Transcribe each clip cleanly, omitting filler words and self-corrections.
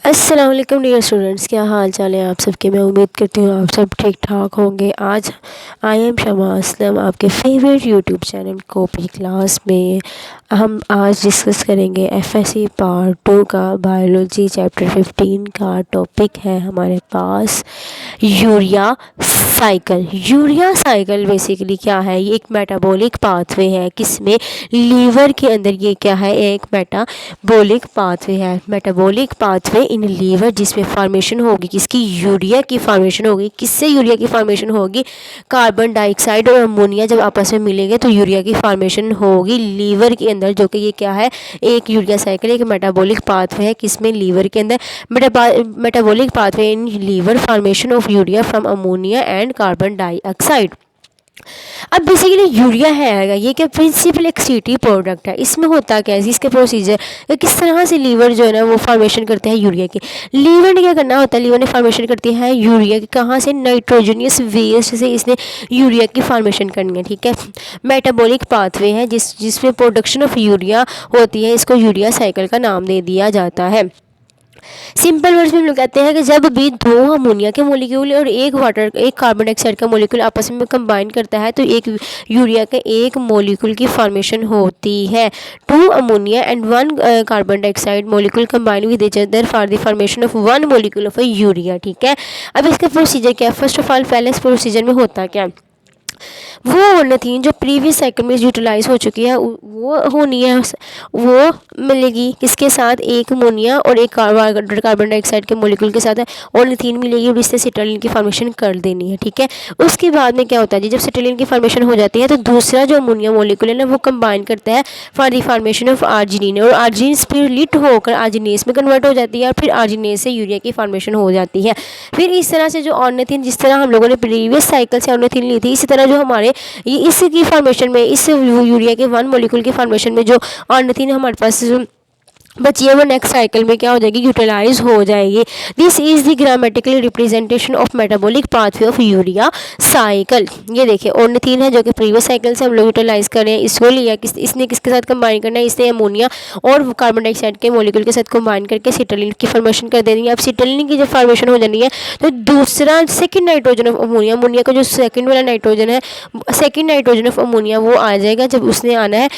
अस्सलाम वालेकुम dear students, क्या हाल चाल है आप सबके। मैं उम्मीद करती हूँ आप सब ठीक ठाक होंगे। आज आई एम शमा असलम, आपके favourite YouTube channel copy class में हम आज डिस्कस करेंगे एफएससी पार्ट 2 का बायोलॉजी चैप्टर 15 का टॉपिक है हमारे पास urea cycle. Urea cycle basically क्या है, ये एक मेटाबॉलिक पाथवे है। किसमें? लीवर के अंदर ये क्या है, एक मेटाबॉलिक पाथवे है। मेटाबॉलिक पाथवे इन लीवर, जिसमें फॉर्मेशन होगी किसकी? यूरिया की फॉर्मेशन होगी। किससे यूरिया की फॉर्मेशन होगी? कार्बन डाइऑक्साइड और अमोनिया जब आपस में मिलेंगे तो यूरिया की फॉर्मेशन होगी लीवर के अंदर, जो कि ये क्या है, एक यूरिया साइकिल, एक मेटाबॉलिक पाथवे है। किसमें? लीवर के अंदर। Metabolic pathway in liver, formation of urea from ammonia and carbon dioxide. अब बेसिकली यूरिया है ये क्या, प्रिंसिपल एक्सीटी प्रोडक्ट है। इसमें होता क्या है, इसके प्रोसीजर किस तरह से लीवर जो है ना वो फॉर्मेशन करते हैं यूरिया की। लीवर ने क्या करना होता है, लीवर ने फॉर्मेशन करती है यूरिया की। कहाँ से? नाइट्रोजनियस वेस्ट से इसने यूरिया की फॉर्मेशन करनी है। ठीक है, मेटाबॉलिक पाथवे है जिसमें प्रोडक्शन ऑफ यूरिया होती है। इसको यूरिया साइकिल का नाम दे दिया जाता है। सिंपल वर्ड्स में हम लोग कहते हैं कि जब भी दो अमोनिया के मोलिक्यूल और एक कार्बन डाइऑक्साइड का मोलिक्यूल आपस में कंबाइन करता है तो एक यूरिया के एक मोलिक्यूल की फॉर्मेशन होती है। 2 ammonia and 1 carbon dioxide molecule combine with each other for the formation of 1 molecule of urea. ठीक है, अब इसका प्रोसीजर क्या है? फर्स्ट ऑफ ऑल पहले इस प्रोसीजर में होता क्या है, वो ऑर्निथीन जो प्रीवियस साइकिल में यूटिलाइज हो चुकी है वो होनी है, वो मिलेगी किसके साथ? एक अमोनिया और एक कार्बन डाइऑक्साइड के मोलिक्यूल के साथ ऑर्निथीन मिलेगी और इससे सिटोलिन की फॉर्मेशन कर देनी है। ठीक है, उसके बाद में क्या होता है जी, जब सिटोलिन की फॉर्मेशन हो जाती है तो दूसरा जो अमोनिया मोलिक्यूल है ना वो कंबाइन करता है for the formation of arginine, और आर्जिनिन फिर लिट होकर आर्जिनेस में कन्वर्ट हो जाती है और फिर आर्जिनेस से यूरिया की फॉर्मेशन हो जाती है। फिर इस तरह से जो ऑर्निथीन, जिस तरह हम लोगों ने प्रीवियस साइकिल से ऑर्निथीन ली थी, इसी तरह जो हमारे ये इसकी फॉर्मेशन में, इस यूरिया के 1 मॉलिक्यूल की फॉर्मेशन में जो ऑर्निथीन हमारे पास बची है वो नेक्स्ट साइकिल में क्या हो जाएगी? यूटिलाइज हो जाएगी। This is the grammatical representation of metabolic pathway of urea cycle. ये देखिए ऑर्निथीन है जो कि प्रीवियस साइकिल से हम लोग यूटिलाइज कर रहे हैं, इसको लिया इसने किसके साथ कंबाइन करना है? इसने अमोनिया और कार्बन डाइऑक्साइड के मोलिक्यूल के साथ कंबाइन करके सिटोलिन की फॉर्मेशन कर देनी है। अब सिटोलिन की जब फॉर्मेशन हो जानी है तो दूसरा second nitrogen of ammonia, ammonia का जो सेकंड वाला नाइट्रोजन है, सेकंड नाइट्रोजन ऑफ अमोनिया वो आ जाएगा। जब उसने आना है,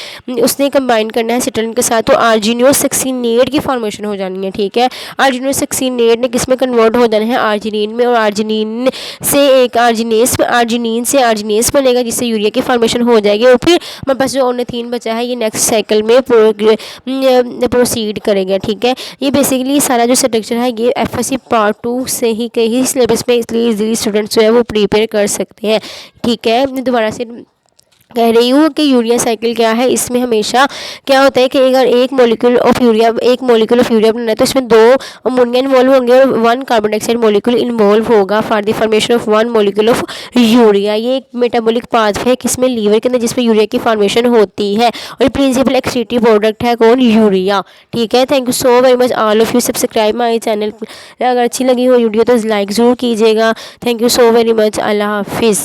उसने कंबाइन करना है सिटोलिन के साथ, तो आर्जिनिनो सक्सीनेट की फॉर्मेशन हो जानी है। ठीक है, आर्जिनिनो सक्सीनेट ने किस में कन्वर्ट हो जाना है? आर्जिनिन में, और आर्जिनिन से एक आर्जिनेस में, आर्जिनिन से आर्जिनेस बनेगा जिससे यूरिया की फॉर्मेशन हो जाएगी। और फिर हमारे पास जो ऑर्निथीन बचा है ये नेक्स्ट साइकिल में प्रोसीड करेगा। ठीक है, ये बेसिकली सारा जो स्ट्रक्चर है ये एफएससी पार्ट 2 से ही कहीं सिलेबस में, इसलिए इजीली स्टूडेंट्स जो है वो प्रिपेयर कर सकते हैं। ठीक है, दोबारा से कह रही हूँ कि यूरिया साइकिल क्या है, इसमें हमेशा क्या होता है कि अगर एक मोलिक्यूल ऑफ यूरिया बनाना है तो इसमें 2 अमोनिया इन्वॉल्व होंगे और 1 कार्बन डाइऑक्साइड मोलिक्यूल इन्वॉल्व होगा for the formation of 1 molecule of urea. ये एक मेटाबॉलिक पाथवे है किसमें? लीवर के अंदर, जिसमें यूरिया की फॉर्मेशन होती है और प्रिंसिपल एक्सीटी प्रोडक्ट है कौन? यूरिया। ठीक है, thank you so very much all of you. Subscribe my channel, अगर अच्छी लगी हो वीडियो तो लाइक ज़रूर कीजिएगा। Thank you so very much, अल्लाह हाफिज़।